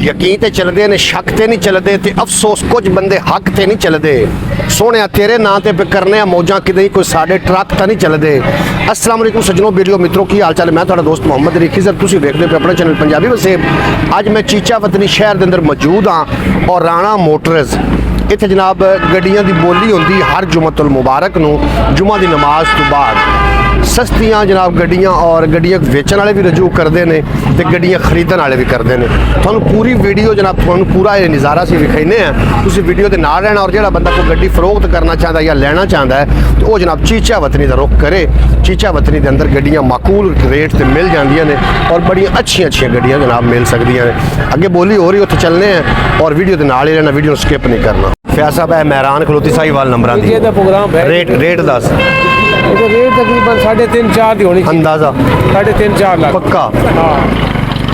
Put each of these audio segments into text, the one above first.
यकीन ते चलते ने, शक ते नहीं चलते, ते अफसोस कुछ बंदे हक ते नहीं चलते। सोने तेरे नां ते पे करने मौजा कि कोई साढ़े ट्रक तो नहीं चलते। अस्सलाम वालेकुम सज्जनों, वीडियो मित्रों, की हाल चाल है? मैं थोड़ा दोस्त मोहम्मद रिखी सर, तुम देखते हो अपने चैनल पंजाबी वसेब। अज मैं चीचा वतनी शहर के अंदर मौजूद हाँ और राणा मोटर्स इत्थे जनाब गड्डियां दी बोली होंदी हर जुमतुल मुबारक नूं जुमा दी नमाज तो बाद सस्तियां जनाब गड्डियां और गड्डियां वेचण वाले भी रजू करते हैं तो गड्डियां खरीदण वाले भी करते हैं। तुहानूं पूरी वीडियो जनाब तुहानूं पूरा ये नज़ारा असीं विखाने हैं, तुसीं वीडियो के नाल रहना। और जिहड़ा बंदा कोई गड्डी फरोख्त करना चाहता या लेना चाहता है तो वह जनाब चीचा वतनी का रुख करे। चीचा वतनी के अंदर गड्डियां माकूल रेट से मिल जांदियां ने और बड़ियां अच्छियां गड्डियां जनाब मिल सकदियां ने। अगे बोली हो रही उत्थे चलने हैं और वीडियो के नाल ही रहना, वीडियो स्किप नहीं करना। फैज साहब है महरान खलोती साहिवाल नंबरां दी रेट दस रेट तकरीबन 3.5-4 दी होनी चाहिए। अंदाजा 3.5-4 लाख पक्का।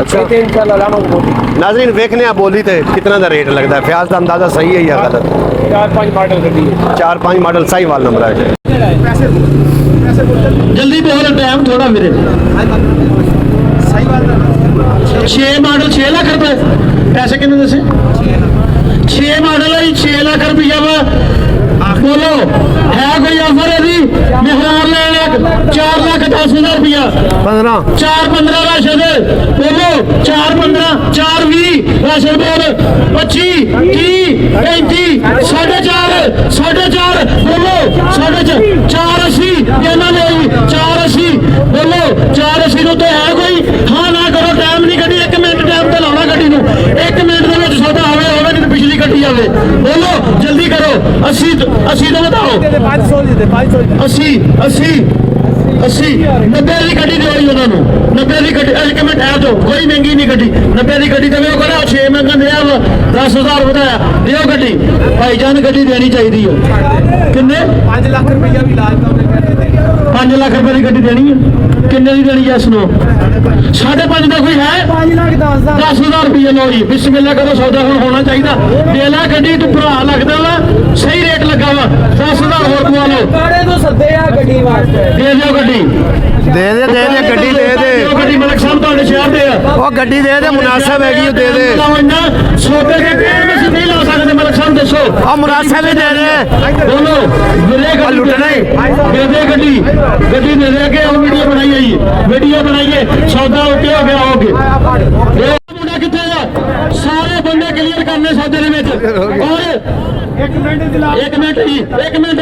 अच्छा 3-4 लाख नाज़रीन वेखने बोली तो कितना का रेट लगता है? फैज का अंदाजा सही है या गलत? 4-5 मॉडल गड्डी है, 4-5 मॉडल साहिवाल नंबर है। जल्दी बोलो, टाइम थोड़ा मेरे। 6 मॉडल 6 लाख रुपए पैसे कितने दसे? 6 मॉडल है 6 लाख रुपया वा। बोलो है कोई ऑफर है जी? मेहरान लेने 4,10,000 रुपया 4-15 राशन। बोलो 4-15 4-20 राशन बोल 25-30-35 4.5 बोलो 4.80 देना नहीं 4.80 बोलो 4.80 तो है कोई? हाँ ना करो, टाइम नहीं कटी, 1 मिनट टाइम तो लाना गड्डी नूं। 1 मिनट के सौदा होवे नहीं तो पिछली गड्डी आवे। बोलो जल्दी करो। 80 तो बताओ। 80 90 की गड्डी दे उन्होंने 90 की गड्डी। 1 मिनट है तो कोई महंगी नहीं गड्डी 90 की गड्डी देवे करो। 6 महंगा दिया 10,000 बताया दियो गड्डी। भाईजान गड्डी देनी चाहिए किन्ने? 5 लाख रुपया भी लाज 5 लाख रुपए की गड्डी देनी है। किन्ने की देनी है सुनो? 5.5 का कोई है? 10,000 रुपये लो जी, बिस्मिल्लाह करो, सौदा होना चाहिए। दे ला गड्डी, तू भरा लगता वा, सही रेट लगा वा। 10,000 होर पवा लो। दे दो गड्डी, दे गड्डी गड्डी मलिक साहब तुहाडे शहर दे आ। वो गड्डी दे मुनासिब हैगी दे सौदे के पेड़ में नहीं ला सकते मलिक साहब, दसो और मुनासिब ही दे बोलो मेरे लुटना ही दे गड्डी दे दे के वीडियो बनाई है, वीडियो बनाइए। सौदा ओके हो गया होगे। मुंडा कितने सारे बंदे क्लियर करने सौदे दे विच। और 1 मिनट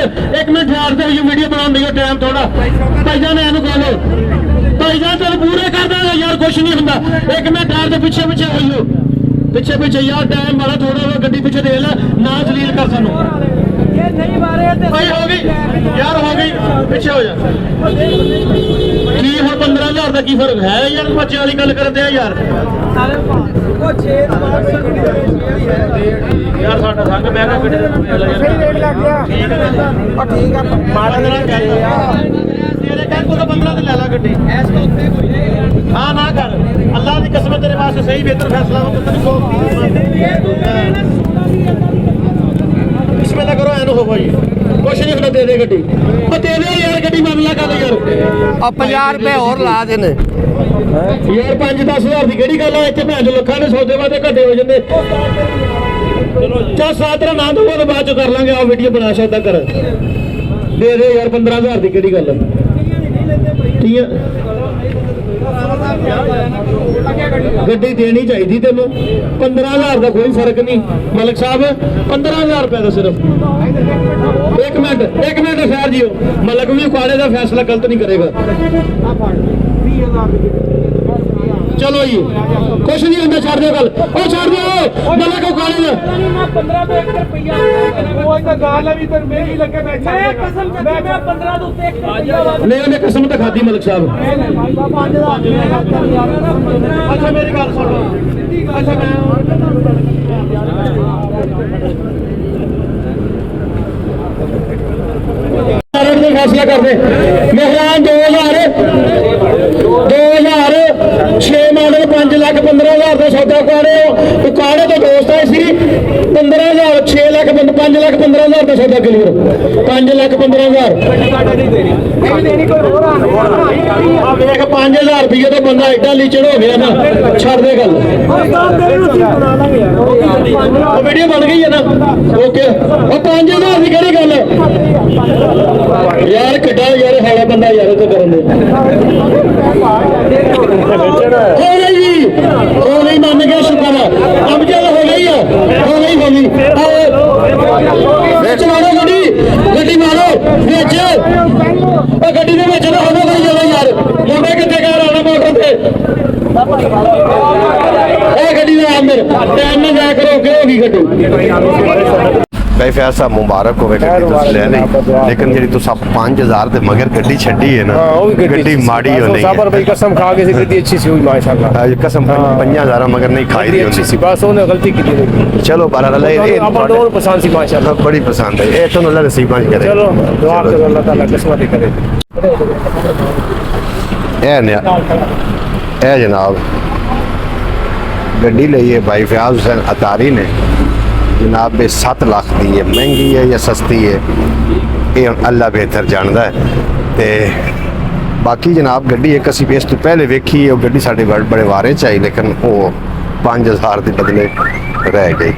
यार दे वीडियो बनाने दी टाइम थोड़ा। भाईजान ने इहनू कहो भाईजान चल पूरे कर देंगे यार, कुछ नहीं हुंदा। 1 मिनट यार दे पीछे होइयो, पीछे यार टाइम बड़ा थोड़ा वा। गड्डी पीछे दे ला ना जलील कर सानू। भाई हो गई यार, हो गई, पीछे हो जा। की हुण 15,000 का की फर्क है यार? बच्चे वाली गल करते हैं यार। यार साडा संग महंगा गड्डी ठीक है मॉडल तेरे कहने को 15 ते ले ला गड्डी। हाँ ना कर, अल्लाह की कसम तेरे वास्ते सही बेहतर फैसला हो। बिस्मिल्लाह करो, एनु हो भाई, कुछ नहीं होना। दे दे गड्डी, दे दे यार गड्डी, मामला कर यार। और 50 रुपए और ला देने यार। 5-10 हज़ार की केड़ी गल है? इत्थे भैन चो लखां दे सौदे वादे घटे हो जांदे। चल सातरा ना दो तो बाद चो कर लांगे। आओ वीडियो बना सौदा कर दे दे यार। 15,000 की केड़ी गल है? गड्डी देनी चाहिए तेनों। 15,000 का कोई फर्क नहीं मलिक साहब, 15,000 रुपए का सिर्फ। 1 मिनट खैर जियो, मलिक भी उकाड़े का फैसला गलत नहीं करेगा। चलो जी कुछ नहीं होता, छड़ दो गल, ओ छड़ दो मलिक उकाड़े का। 15 तो 1 रुपया नहीं उन्हें कसम तो खाधी मलिक साहब। अच्छा मेरी गल सुनो। अच्छा मैं फैसला कर दे। मेहरान 2006 मॉडल 5,15,000 का सौदा उकाड़े ਬਰਨਾਲੇ ਤੋਂ ਦੋਸਤ ਆਏ ਸੀ 15,000 6 ਲੱਖ 5 ਲੱਖ 15,000 ਦਾ ਸੌਦਾ ਕਲੀਅਰ 5 ਲੱਖ 15,000 ਆ ਵੇਖ 5,000 ਰੁਪਏ ਤੋਂ ਬੰਦਾ ਐਡਾ ਲੀਚੜ ਹੋ ਗਿਆ ਨਾ ਛੱਡ ਦੇ ਗੱਲ ਉਹ ਵੀਡੀਓ ਬਣ ਗਈ ਹੈ ਨਾ ਓਕੇ ਉਹ 5,000 ਦੀ ਕਿਹੜੀ ਗੱਲ ਹੈ ਯਾਰ ਕਿੱਡਾ ਯਾਰ ਹਾਲਾ ਬੰਦਾ ਯਾਰ ਇਹ ਤਾਂ ਕਰਨ ਦੇ ਹੋ ਗਈ ਹੋ ਗਈ ਮੰਨ ਗਿਆ ਸ਼ੁਕਰ ਅਬ ਜਦ ਹੋ ਗਈ ਆ ਹੋ ਗਈ ਵਿੱਚ ਮਾਰੋ ਗੱਡੀ ਮਾਰੋ ਵਿੱਚ ਉਹ ਗੱਡੀ ਦੇ ਵਿੱਚ ਤਾਂ ਹੋਣਾ ਕੋਈ ਜਗ੍ਹਾ ਯਾਰ ਮੁੰਡੇ ਕਿੱਥੇ ਘਰ ਆਣਾ ਮੋਟਰ ਤੇ ਇਹ ਗੱਡੀ ਦਾ ਅੰਦਰ ਟਾਈਮ ਨਾਲ ਜਾ ਕੇ ਰੋਕੇ ਹੋ ਗਈ ਗੱਡੀ भाई फैज साहब मुबारक हो गड्डी तुसीं ले ਲਈ लेकिन ਜਿਹੜੀ ਤੁਸੀਂ 5000 ਦੇ ਮਗਰ ਗੱਡੀ ਛੱਡੀ ਹੈ ਨਾ ਗੱਡੀ ਮਾੜੀ ਹੋ ਨਹੀਂ साबर भाई कसम खा के गड्डी अच्छी सी हुई माशाल्लाह कसम 5000 मगर नहीं खाई दी अच्छी सी बस उन्हें गलती की थी चलो बहरहाल अपन दोनों पसंद सी माशाल्लाह बड़ी पसंद है ये तो अल्लाह नसीब करे चलो दुआ करो अल्लाह ताला किस्मत करे ए जनाब गड्डी ਲਈ है भाई फयाज हुसैन अतारी ने जनाब 7 लाख दी है महंगी है या सस्ती है ये अल्लाह बेहतर जानता है ते बाकी जनाब गड्डी एक असी इस तो पहले वेखी है गड्डी साढ़े बड़े वारे च आई लेकिन वो 5000 के बदले रह गई।